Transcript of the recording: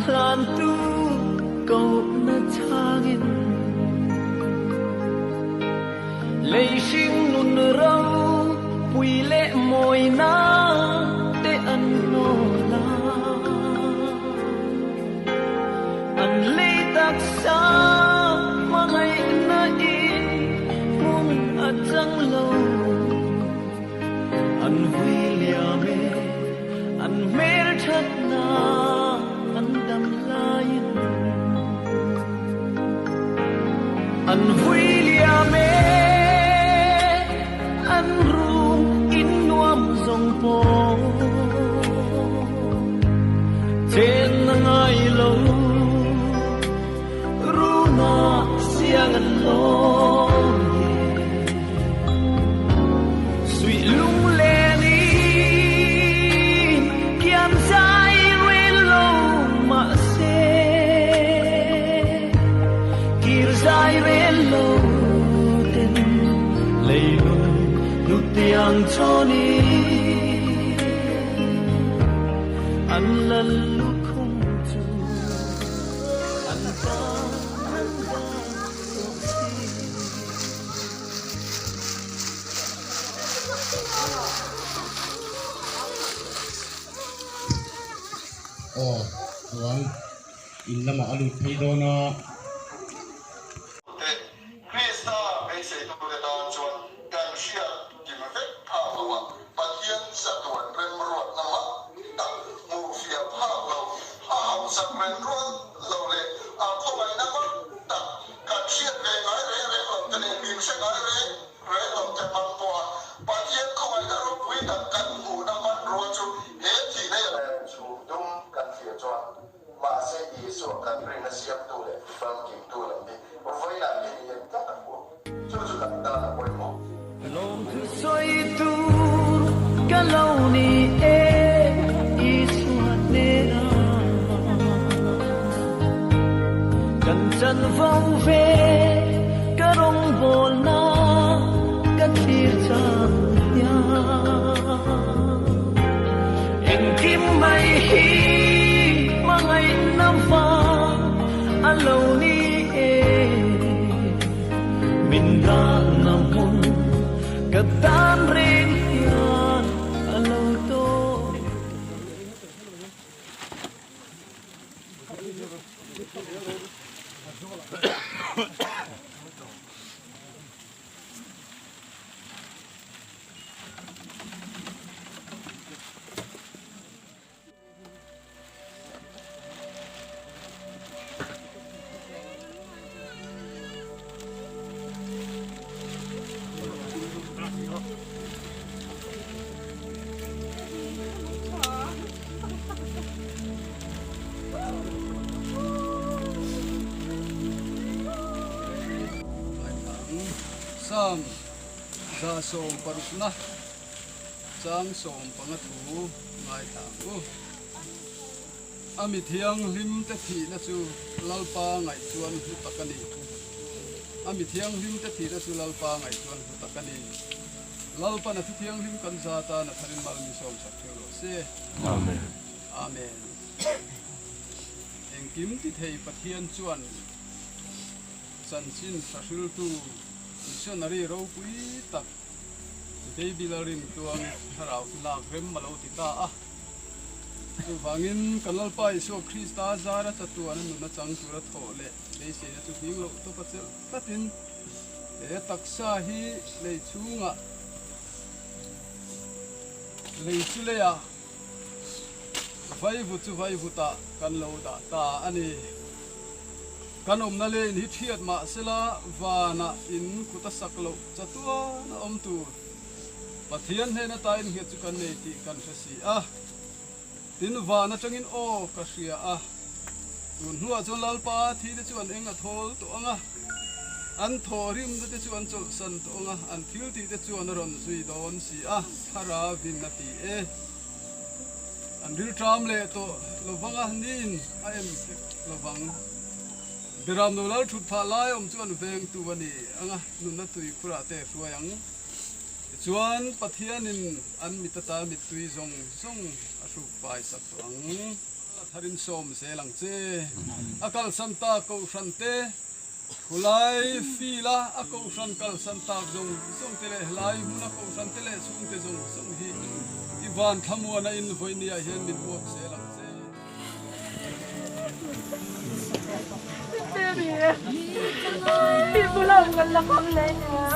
lan tu câu na thangin lei sing nun rau pui le moi na te an no la an le tak sa mangai na in mun atang lo an vui liame an mer that na an dam lain an vui liame an rum in nuam zong po ten ngai lo ru na siang an lo sweet lung le ni kiam sai re lo ma se kir sai re lo ten lei nu tiang choni an lan lu khung chu an ta an da so si oh tuan in lama alu thei do na Krista ai se tu le dan chuan kan sia kim ve pha wa pathian sa tuan ren ruat na ma ta mu fia pha lo ha ham sa ren ruat lo le a ko mai na ma ta kan sia ve ngai re re lo ta ne bim se ngai re lo ta man po pathian ko mai da ro pui ta kan mu na man ro chu he thi ne chu dum kan fia chuan ma se i so kan ren na siap tu le fam kim tu le ni voi la ni yen ta ta ko chu chu ta ta na ko mo lom tu soi tu kalau ni isuat ne kan chan vong ve karong bol na kan tir chang ya eng kim mai hi mangai nam fa alo ni min da nam hun katan ren yan alo to sam za som parukna chang som pangathu ngai tangu ami thiang lim te thi na chu lalpa ngai chuan hu takani ami thiang lim te thi na chu lalpa ngai chuan hu takani lalpa na thu thiang lim kan za ta na tharin mal mi som sak thelo se amen amen engkim ti thei pathian chuan san sin sasul tu missionary ro pui tak dei bilarin tuang harau la krem malo ti ta a tu wangin kanal pa iso krista zara chatu an nu na chang tura thole dei se na chu hing lo to pachel tatin e taksa hi lei chunga lei chule ya vai vu ta kan lo da ta ani kanom na le ni thiat ma sela wana in kuta saklo chatua na om tu pathian he na ta in he chu kan nei ti kan si a tin vana changin o ka hria a tun hnuah chuan lalpa thi te chuan eng a thol to anga an thorim te chuan chol san to anga an thil ti te chuan ron zui don si a thara vin na ti e an ril tram le to lovanga nin a em lovang biram no lal thut pha lai om chuan veng tu ani anga nun na tui khura te hruayang chuan pathianin an mitata mitui zong zong a hru pai sak to ang tharin som se lang che akal samta ko frante kulai fila ako fran kal samta zong zong tele lai muna ko fran tele sung te zong zong hi ivan Thlanmual na in voinia hian min buak se lang che Baby, ibu lang ang lakang lenya.